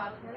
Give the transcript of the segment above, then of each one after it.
আসসালামু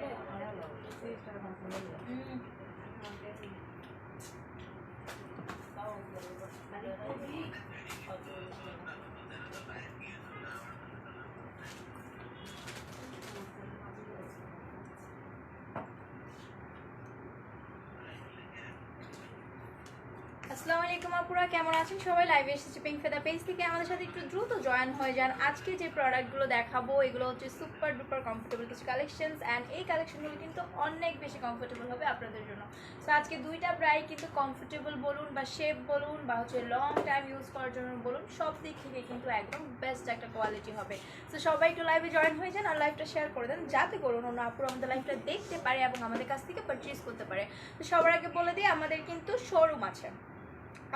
আলাইকুম আপুরা, কেমন আছেন সবাই? লাইভে এসেছি পিঙ্ক ফেদার পেজ থেকে। আমাদের সাথে একটু দ্রুত জয়েন হয়ে যান। আজকে যে প্রোডাক্টগুলো দেখাবো এগুলো হচ্ছে সুপার ডুপার কমফোর্টেবল কিছু কালেকশনস, অ্যান্ড এই কালেকশনগুলো কিন্তু অনেক বেশি কমফোর্টেবল হবে আপনাদের জন্য। তো আজকে দুইটা ব্রাই কিন্তু কমফোর্টেবল বলুন বা শেপ বলুন বা হচ্ছে লং টাইম ইউজ করার জন্য বলুন, সব দিক থেকে কিন্তু একদম বেস্ট একটা কোয়ালিটি হবে। তো সবাই একটু লাইভে জয়েন হয়ে যান আর লাইভটা শেয়ার করে দেন, যাতে করুন অন্য আপুরা আমাদের লাইভটা দেখতে পারে এবং আমাদের কাছ থেকে পারচেজ করতে পারে। তো সবার আগে বলে দিই, আমাদের কিন্তু শোরুম আছে।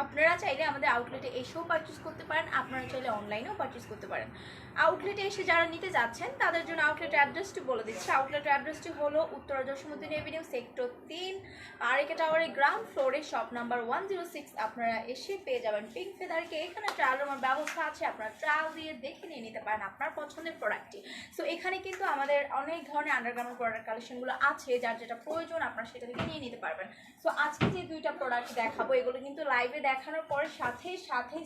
আপনারা চাইলে আমাদের আউটলেটে এসেও পারচেস করতে পারেন, আপনারা চাইলে অনলাইনেও পারচেস করতে পারেন। আউটলেটে এসে যারা নিতে যাচ্ছেন তাদের জন্য আউটলেটের অ্যাড্রেসটি বলে দিচ্ছি। আউটলেটের অ্যাড্রেসটি হলো উত্তরা জসীমউদ্দিন এভিনিউ, সেক্টর 3, আরেকা টাওয়ারের গ্রাউন্ড ফ্লোরে, শপ নাম্বার 106। আপনারা এসে পেয়ে যাবেন পিঙ্ক ফেদারকে। এখানে ট্রায়াল রুমের ব্যবস্থা আছে, আপনারা ট্রায়াল দিয়ে দেখে নিয়ে নিতে পারেন আপনার পছন্দের প্রোডাক্টটি। সো এখানে কিন্তু আমাদের অনেক ধরনের আন্ডারগার্মেন্ট প্রোডাক্ট কালেকশনগুলো আছে, যার যেটা প্রয়োজন আপনারা সেটা থেকে নিয়ে নিতে পারবেন। সো আজকে যে দুইটা প্রোডাক্ট দেখাবো এগুলো কিন্তু লাইভে দেখানোর পরে সাথেই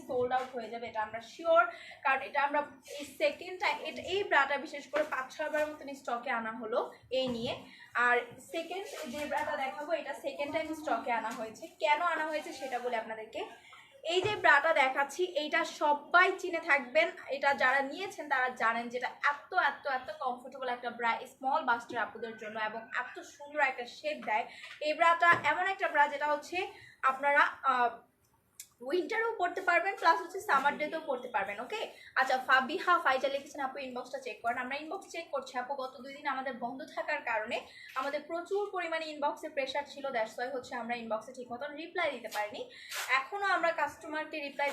সোল্ড আউট হয়ে যাবে, এটা আমরা শিওর। কারণ এটা আমরা এই সেকেন্ড টাইম এই ব্রাটা বিশেষ করে 5-6 বার মতন স্টকে আনা হলো এই নিয়ে। আর সেকেন্ড যে ব্রাটা দেখাবো এটা সেকেন্ড টাইম স্টকে আনা হয়েছে। কেন আনা হয়েছে সেটা বলে আপনাদেরকে। এই যে ব্রাটা দেখাচ্ছি এইটা সবাই চিনে থাকবেন, এটা যারা নিয়েছেন তারা জানেন যেটা এত এত এত কমফোর্টেবল একটা ব্রা স্মল বাস্টার আপুদের জন্য, এবং এত সুন্দর একটা শেপ দেয়। এই ব্রাটা এমন একটা ব্রা যেটা হচ্ছে আপনারা উইন্টারও পড়তে পারবেন, প্লাস হচ্ছে সামার ডেতেও পড়তে পারবেন। ওকে, আচ্ছা ফাবিহা ফাইজা লিখেছেন আপু ইনবক্সটা চেক করেন। আমরা ইনবক্স চেক করছি আপু, গত 2 দিন আমাদের বন্ধ থাকার কারণে আমাদের প্রচুর পরিমাণে ইনবক্সে প্রেশার ছিল, দ্যাটস ওয়াই হচ্ছে আমরা ইনবক্সে ঠিক মতন রিপ্লাই দিতে পারিনি। এখনও আমরা কাস্টমারকে রিপ্লাই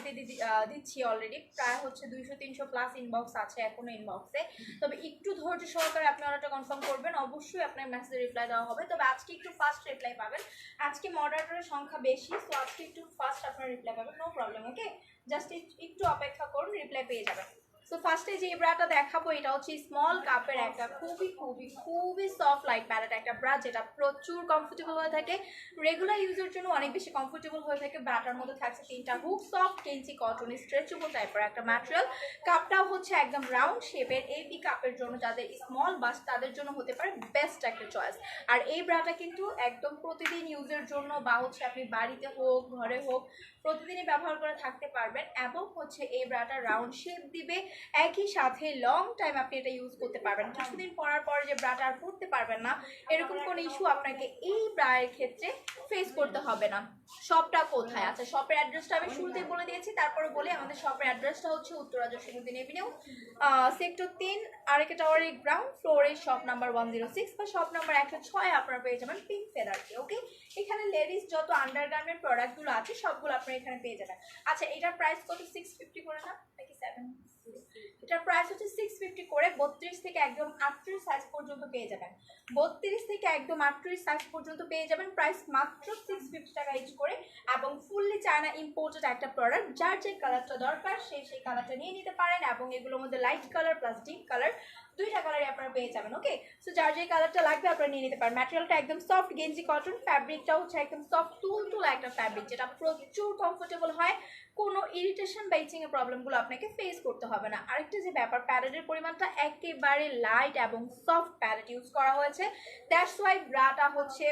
দিচ্ছি অলরেডি, প্রায় হচ্ছে 200-300 প্লাস ইনবক্স আছে এখনও ইনবক্সে। তবে একটু ধৈর্য সহকারে আপনি অর্ডারটা কনফার্ম করবেন, অবশ্যই আপনার মেসেজে রিপ্লাই দেওয়া হবে। তবে আজকে একটু ফাস্ট রিপ্লাই পাবেন, আজকে মডারেটরের সংখ্যা বেশি, সো আজকে একটু ফাস্ট আপনার রিপ্লাই পাবেন, নো প্রবলেম। ওকে, জাস্ট একটু অপেক্ষা করুন, রিপ্লাই পেয়ে যাবেন। সো ফার্স্টে যে ব্রাটা দেখাবো এটা হচ্ছে স্মল কাপের একটা খুবই সফট লাইট প্যালেট একটা ব্রা, যেটা প্রচুর কমফোর্টেবল হয়ে থাকে, রেগুলার ইউজের জন্য অনেক বেশি কমফোর্টেবল হয়ে থাকে। ব্রাটার মধ্যে থাকছে 3টা হুক, সফট কেঞ্চি কটন স্ট্রেচেবল টাইপের একটা ম্যাটেরিয়াল। কাপটাও হচ্ছে একদম রাউন্ড শেপের, এই কাপের জন্য যাদের স্মল বাস তাদের জন্য হতে পারে বেস্ট একটা চয়েস। আর এই ব্রাটা কিন্তু একদম প্রতিদিন ইউজের জন্য বা হচ্ছে আপনি বাড়িতে হোক ঘরে হোক প্রতিদিনই ব্যবহার করে থাকতে পারবেন, এবং হচ্ছে এই ব্রাটা রাউন্ড শেপ দিবে, একই সাথে লং টাইম আপনি এটা ইউজ করতে পারবেন। কিছুদিন পরার পরে যে ব্রাটা আর পরতে পারবেন না এরকম কোনো ইস্যু আপনাকে এই ব্রায়ের ক্ষেত্রে ফেস করতে হবে না। শপটা কোথায়? আচ্ছা শপের অ্যাড্রেসটা আমি শুরুতেই বলে দিয়েছি, তারপরে বলি আমাদের শপের অ্যাড্রেসটা হচ্ছে উত্তরা জসীমউদ্দিন এভিনিউ, সেক্টর 3, আরেকা টাওয়ারের গ্রাউন্ড ফ্লোরে, শপ নাম্বার 106 বা শপ নাম্বার 106 আপনারা পেয়ে যাবেন পিঙ্ক ফেদারকে। ওকে, এখানে লেডিস যত আন্ডারগার্মেন্ট প্রোডাক্টগুলো আছে সবগুলো আপনারা এখানে পেয়ে যাবেন। আচ্ছা এটার প্রাইস কত? 650 করে না নাকি 7? এটার প্রাইস হচ্ছে 650 করে। 32 থেকে একদম 38 সাইজ পর্যন্ত পেয়ে যাবেন, 32 থেকে একদম 38 সাইজ পর্যন্ত পেয়ে যাবেন। প্রাইস মাত্র 650 টাকা ইচ করে, এবং ফুললি চায়না ইম্পোর্টেড একটা প্রোডাক্ট। যার যে কালারটা দরকার সেই কালারটা নিয়ে নিতে পারেন, এবং এগুলোর মধ্যে light colour plus deep colour দুইটা কালারই আপনারা পেয়ে যাবেন। ওকে, সো যার যে কালারটা লাগবে আপনারা নিয়ে নিতে পারেন। ম্যাটেরিয়ালটা একদম সফট গেঞ্জি কটন, ফ্যাব্রিকটা হচ্ছে একদম সফট তুলতুলা একটা ফ্যাব্রিক, যেটা প্রচুর কমফোর্টেবল হয়, কোনো ইরিটেশন বা ইচিং এর প্রবলেমগুলো আপনাকে ফেস করতে হবে না। আরেকটা যে ব্যাপার, প্যাডের পরিমাণটা একেবারে লাইট এবং সফট প্যাড ইউজ করা হয়েছে, দ্যাটস ওয়াই ব্রাটা হচ্ছে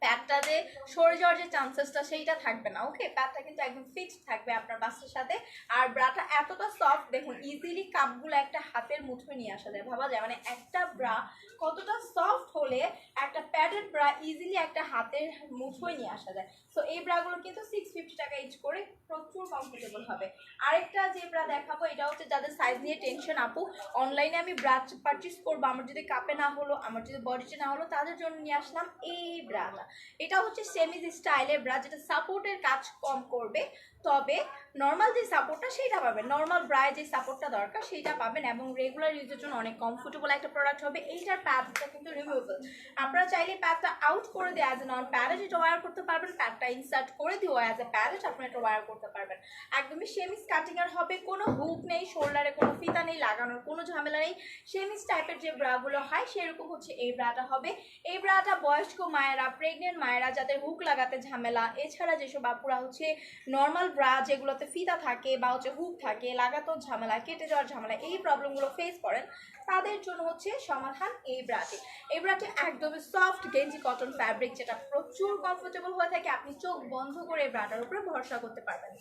প্যাডটা যে সরে যাওয়ার যে চান্সেসটা সেইটা থাকবে না। ওকে, প্যাডটা কিন্তু একদম ফিক্সড থাকবে আপনার বাসের সাথে। আর ব্রাটা এতটা সফট, দেখুন ইজিলি কাপগুলো একটা হাতের মুঠোয় নিয়ে আসা যায়, ভাবা যায় মানে একটা ব্রা কতটা সফট হলে একটা প্যাডেড ব্রা ইজিলি একটা হাতের মুঠোয় নিয়ে আসা যায়। সো এই ব্রাগুলো কিন্তু 650 টাকা ইচ করে, প্রচুর কমফোর্টেবল হবে। আরেকটা যে ব্রা দেখাবো এটা হচ্ছে যাদের সাইজ নিয়ে টেনশন, আপু অনলাইনে আমি ব্রা পারচেস করবো, আমার যদি কাপে না হলো, আমার যদি বডিতে না হলো, তাদের জন্য নিয়ে আসলাম এই ব্রাটা। এটা হচ্ছে সেমিজ স্টাইলের ব্রা, যেটা সাপোর্টের কাজ কম করবে, তবে নর্মাল যে সাপোর্টটা সেইটা পাবেন, নর্মাল ব্রায় যে সাপোর্টটা দরকার সেইটা পাবেন, এবং রেগুলার ইউজের জন্য অনেক কমফোর্টেবল একটা প্রোডাক্ট হবে। এইটার প্যাডটা কিন্তু রিমুভেবল, আপনারা চাইলে প্যাডটা আউট করে দিয়ে অ্যাজ এ নন প্যাডেট এটা ওয়্যার করতে পারবেন, প্যাডটা ইনসার্ট করে দিয়েও অ্যাজ এ প্যাডেট আপনারা এটা ওয়্যার করতে পারবেন। একদমই সেমিস কাটিংয়ের হবে, কোনো হুক নেই, শোল্ডারে কোনো ফিতা নেই, লাগানোর কোনো ঝামেলা নেই। সেমিস টাইপের যে ব্রাগুলো হয় সেরকম হচ্ছে এই ব্রাটা হবে। এই ব্রাটা বয়স্ক মায়েরা, প্রেগনেন্ট মায়েরা যাদের হুক লাগাতে ঝামেলা, এছাড়া যেসব আপুরা হচ্ছে নর্মাল ব্রা যেগুলোতে ফিতা থাকে বা হচ্ছে হুক থাকে, লাগাতেও ঝামেলা, কেটে যাওয়ার ঝামেলা, এই প্রবলেমগুলো ফেস করেন, তাদের জন্য হচ্ছে সমাধান এই ব্রাটি। এই ব্রাটি একদমই সফট গেঞ্জি কটন ফ্যাব্রিক, যেটা প্রচুর কমফোর্টেবল হয়ে থাকে। আপনি চোখ বন্ধ করে এই ব্রাটার উপরে ভরসা করতে পারবেন।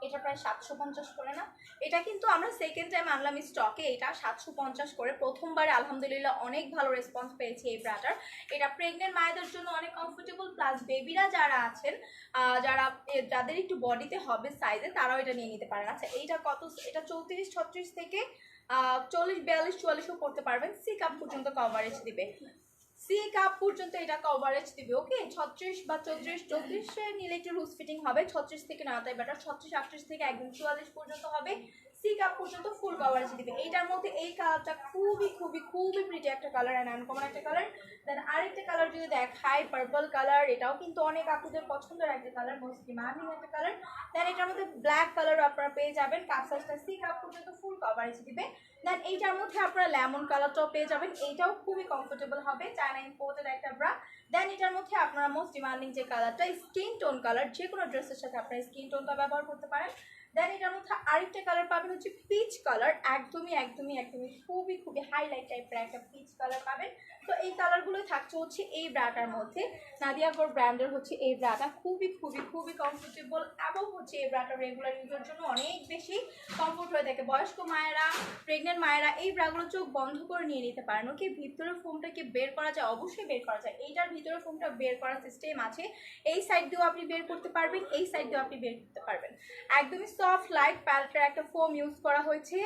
এটা প্রায় 750 করে না, এটা কিন্তু আমরা সেকেন্ড টাইম আনলাম স্টকে, এটা 750 করে। প্রথমবারে আলহামদুলিল্লাহ অনেক ভালো রেসপন্স পেয়েছি এই ব্রাটার। এটা প্রেগনেন্ট মায়েদের জন্য অনেক কমফোর্টেবল, প্লাস বেবিরা যারা আছেন, যাদের একটু বডিতে হবে সাইজে, তারাও এটা নিয়ে নিতে পারেন। আচ্ছা এইটা কত, এটা 34-36 থেকে 40-42-44ও করতে পারবেন। সি কাপ পর্যন্ত কভারেজ দিবে, সি কাপ পর্যন্ত এটা কভারেজ দিবে। ওকে 36 বা 34 নিলে একটু লুজ ফিটিং হবে, 36 থেকে না তাই বেটার 36-38 থেকে একদম 44 পর্যন্ত হবে। সি কাপ পর্যন্ত ফুল কভারেজ দিবে। এইটার মধ্যে এই কালারটা খুবই খুবই খুবই প্রিটি একটা কালার, অ্যান্ড আনকমন একটা কালার। দেন আরেকটা কালার যদি দেখাই, পার্পল কালার, এটাও কিন্তু অনেক আপুদের পছন্দের একটা কালার, মোস্ট ডিমান্ডিং একটা কালার। দেন এটার মধ্যে ব্ল্যাক কালারও আপনারা পেয়ে যাবেন, কাপ সাইজটা সি কাপ পর্যন্ত ফুল কভারেজ দিবে। দেন এইটার মধ্যে আপনারা লেমন কালারটাও পেয়ে যাবেন, এইটাও খুবই কমফোর্টেবল হবে, চায়না ইম্পোর্টেড একটা ব্রা। দেন এটার মধ্যে আপনারা মোস্ট ডিমান্ডিং যে কালারটা স্কিন টোন কালার, যে কোনো ড্রেসের সাথে আপনারা স্কিন টোনটা ব্যবহার করতে পারেন। দেন এটার মধ্যে আরেকটা কালার পাবেন হচ্ছে পিচ কালার, একদমই একদমই একদমই খুবই খুবই হাইলাইট টাইপের একটা পিচ কালার পাবেন। তো এই কালারগুলো থাকছে হচ্ছে এই ব্রাটার মধ্যে। নাদিয়া গোর ব্র্যান্ডের হচ্ছে এই ব্রাটা, খুবই খুবই খুবই কমফোর্টেবল, এবং হচ্ছে এই ব্রাটা রেগুলার ইউজের জন্য অনেক বেশি কমফোর্ট হয়ে থাকে। বয়স্ক মায়েরা, প্রেগনেন্ট মায়েরা এই ব্রাগুলো চোখ বন্ধ করে নিয়ে নিতে পারেন। ওকে ভিতরে ফোমটাকে বের করা যায়, অবশ্যই বের করা যায়, এইটার ভিতরে ফোমটা বের করার সিস্টেম আছে। এই সাইড দিয়েও আপনি বের করতে পারবেন, এই সাইড দিয়েও আপনি বের করতে পারবেন। একদমই সফট লাইট প্যালেটের একটা ফোম ইউজ করা হয়েছে,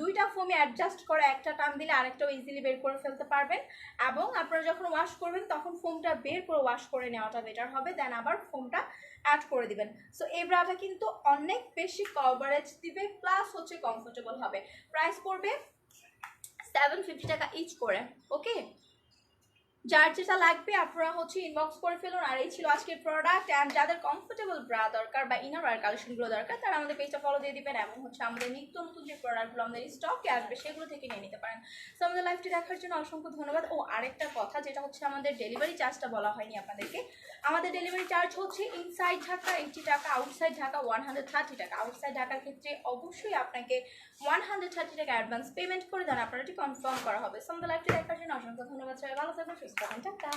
দুইটা ফোমে অ্যাডজাস্ট করে একটা টান দিলে আরেকটাও ইজিলি বের করে ফেলতে পারবেন। এবং আপনারা যখন ওয়াশ করবেন তখন ফোমটা বের করে ওয়াশ করে নেওয়াটা বেটার হবে, দেন আবার ফোমটা অ্যাড করে দিবেন। সো এই ব্রাটা কিন্তু অনেক বেশি কভারেজ দিবে, প্লাস হচ্ছে কমফোর্টেবল হবে। প্রাইস পড়বে 750 টাকা ইচ করে। ওকে, যার যেটা লাগবে আপনারা হচ্ছে ইনবক্স করে ফেলুন। আর এই ছিল আজকের প্রোডাক্ট। অ্যান্ড যাদের কমফোর্টেবল ব্রা দরকার বা ইনার ওয়্যার কালেকশনগুলো দরকার, তারা আমাদের পেজটা ফলো দিয়ে দিবেন, এবং হচ্ছে আমাদের নিত্য নতুন যে প্রোডাক্টগুলো আমাদের স্টকে আসবে সেগুলো থেকে নিয়ে নিতে পারেন। সো আমাদের লাইভটি দেখার জন্য অসংখ্য ধন্যবাদ। ও আরেকটা কথা, যেটা হচ্ছে আমাদের ডেলিভারি চার্জটা বলা হয়নি আপনাদেরকে। আমাদের ডেলিভারি চার্জ হচ্ছে ইনসাইড ঢাকা 80 টাকা, আউটসাইড ঢাকা 130 টাকা। আউটসাইড ঢাকার ক্ষেত্রে অবশ্যই আপনাকে 130 টাকা অ্যাডভান্স পেমেন্ট করে দেন, আপনারা এটি কনফার্ম করা হবে। সো আমাদের লাইভটি দেখার জন্য অসংখ্য ধন্যবাদ। সবাই ভালো থাকবেন, সুস্থ থাকবেন, টাটা।